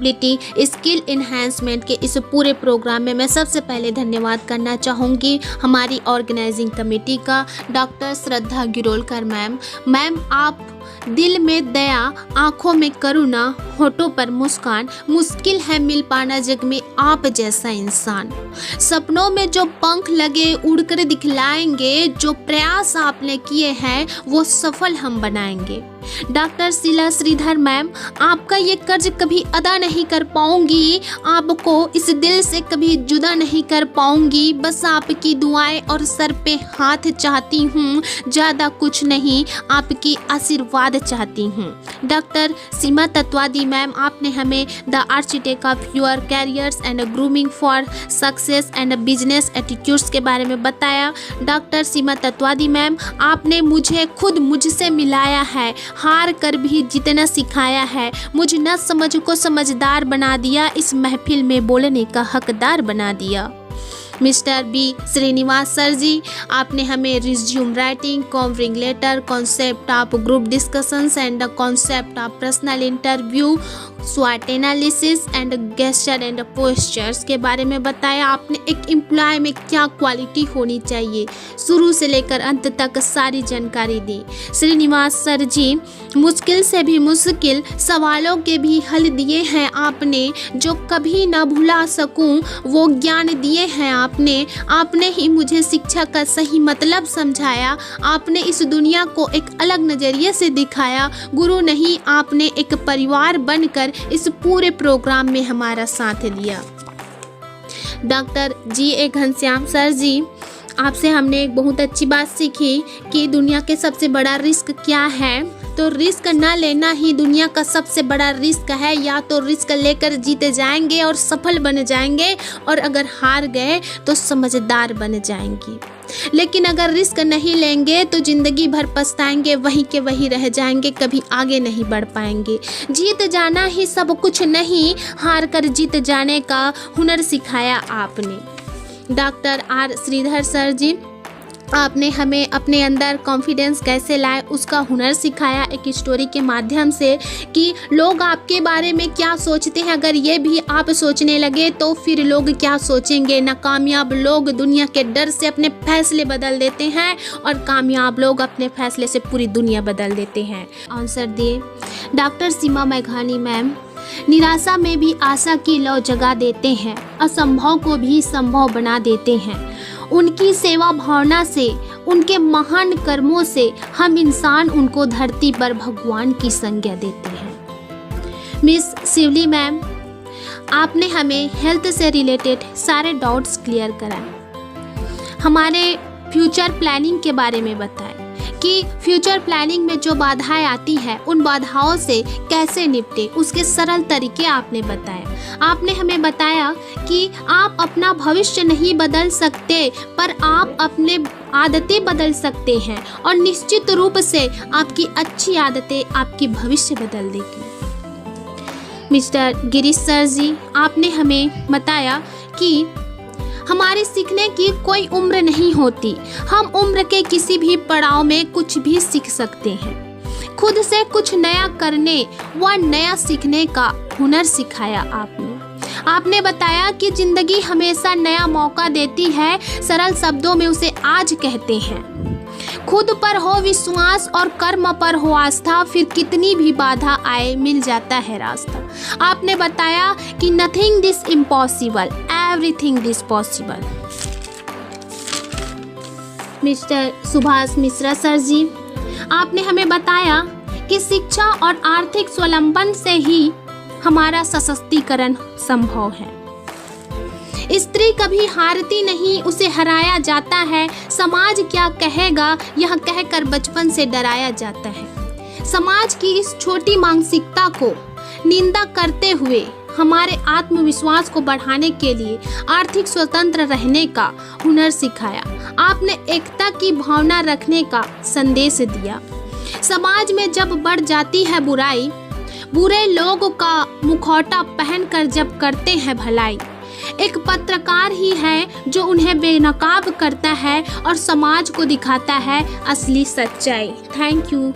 Skill enhancement के इस पूरे प्रोग्राम में मैं सबसे पहले धन्यवाद करना चाहूँगी हमारी ऑर्गेनाइजिंग कमेटी का, डॉक्टर श्रद्धा गिरोलकर मैम। मैम, आप दिल में दया, आंखों में करुणा, होठों पर मुस्कान। मुश्किल है मिल पाना जग में आप जैसा इंसान। सपनों में जो पंख लगे उड़कर दिखलाएंगे, जो प्रयास आपने किए हैं वो सफल हम बनाएंगे। डॉक्टर शीला श्रीधर मैम, आपका ये कर्ज कभी अदा नहीं कर पाऊंगी, आपको इस दिल से कभी जुदा नहीं कर पाऊंगी। बस आपकी दुआएं और सर पे हाथ चाहती हूँ, ज़्यादा कुछ नहीं, आपकी आशीर्वाद चाहती हूँ। डॉक्टर सीमा तत्वादी मैम, आपने हमें the architect of your carriers and grooming for success and business attitudes के बारे में बताया। डॉक्टर सीमा तत्वादी मैम, आपने मुझे खुद मुझसे मिलाया है, हार कर भी जीतना सिखाया है, मुझ न समझ को समझदार बना दिया, इस महफिल में बोलने का हकदार बना दिया। Mister B Srinivas sir ji, आपने हमें resume writing, covering letter, concept of group discussions and concept of personal interview, स्वॉट analysis and gesture and postures के बारे में बताया। आपने एक एम्प्लॉय में क्या क्वालिटी होनी चाहिए, शुरू से लेकर अंत तक सारी जानकारी दी। श्रीनिवास सर जी, मुश्किल से भी मुश्किल सवालों के भी हल दिए हैं आपने, जो कभी ना भुला सकूं वो ज्ञान दिए हैं आपने ही मुझे शिक्षा का सही मतलब समझाया, आपने इस दुनिया को एक अलग नज़रिए से दिखाया। गुरु नहीं, आपने एक परिवार बनकर इस पूरे प्रोग्राम में हमारा साथ लिया। Doctor G A. Ghanshyam sir ji, आपसे हमने एक बहुत अच्छी बात सीखी कि दुनिया के सबसे बड़ा रिस्क क्या है। तो रिस्क ना लेना ही दुनिया का सबसे बड़ा रिस्क है। या तो रिस्क लेकर जीते जाएंगे और सफल बन जाएंगे, और अगर हार गए तो समझदार बन जाएंगे। लेकिन अगर रिस्क नहीं लेंगे तो जिंदगी भर पछताएंगे, वहीं के वहीं रह जाएंगे, कभी आगे नहीं बढ़ पाएंगे। जीत जाना ही सब कुछ नहीं, हार कर जीत जाने का हुनर सिखाया आपने। Doctor R Shridhar sir ji, आपने हमें अपने अंदर कॉन्फिडेंस कैसे लाए उसका हुनर सिखाया एक स्टोरी के माध्यम से, कि लोग आपके बारे में क्या सोचते हैं, अगर ये भी आप सोचने लगे तो फिर लोग क्या सोचेंगे। नाकामयाब लोग दुनिया के डर से अपने फैसले बदल देते हैं, और कामयाब लोग अपने फैसले से पूरी दुनिया बदल देते हैं। आंसर दिए डॉक्टर सीमा मेघानी मैम, निराशा में भी आशा की लौ जगा देते हैं, असंभव को भी संभव बना देते हैं। उनकी सेवा भावना से, उनके महान कर्मों से हम इंसान उनको धरती पर भगवान की संज्ञा देते हैं। मिस शिवली मैम, आपने हमें हेल्थ से रिलेटेड सारे डाउट्स क्लियर कराए, हमारे फ्यूचर प्लानिंग के बारे में बताएं कि फ्यूचर प्लानिंग में जो बाधाएं आती हैं उन बाधाओं से कैसे निपटे, उसके सरल तरीके आपने बताए। आपने हमें बताया कि आप अपना भविष्य नहीं बदल सकते, पर आप अपने आदतें बदल सकते हैं, और निश्चित रूप से आपकी अच्छी आदतें आपकी भविष्य बदल देगी। मिस्टर गिरीश सर जी, आपने हमें बताया कि हमारे सीखने की कोई उम्र नहीं होती, हम उम्र के किसी भी पड़ाव में कुछ भी सीख सकते हैं। खुद से कुछ नया करने व नया सीखने का हुनर सिखाया आपने बताया कि जिंदगी हमेशा नया मौका देती है, सरल शब्दों में उसे आज कहते हैं। खुद पर हो विश्वास और कर्म पर हो आस्था, फिर कितनी भी बाधा आए मिल जाता है रास्ता। आपने बताया कि nothing this impossible, everything this possible. Mister Subhash Mishra sir ji, आपने हमें बताया कि शिक्षा और आर्थिक स्वावलंबन से ही हमारा सशक्तिकरण संभव है। स्त्री कभी हारती नहीं, उसे हराया जाता है। समाज क्या कहेगा यह कहकर बचपन से डराया जाता है। समाज की इस छोटी मानसिकता को निंदा करते हुए हमारे आत्मविश्वास को बढ़ाने के लिए आर्थिक स्वतंत्र रहने का हुनर सिखाया। आपने एकता की भावना रखने का संदेश दिया। समाज में जब बढ़ जाती है बुराई, बुरे लोगों का मुखौटा पहनकर जब करते हैं भलाई, एक पत्रकार ही है जो उन्हें बेनकाब करता है और समाज को दिखाता है असली सच्चाई। Thank you.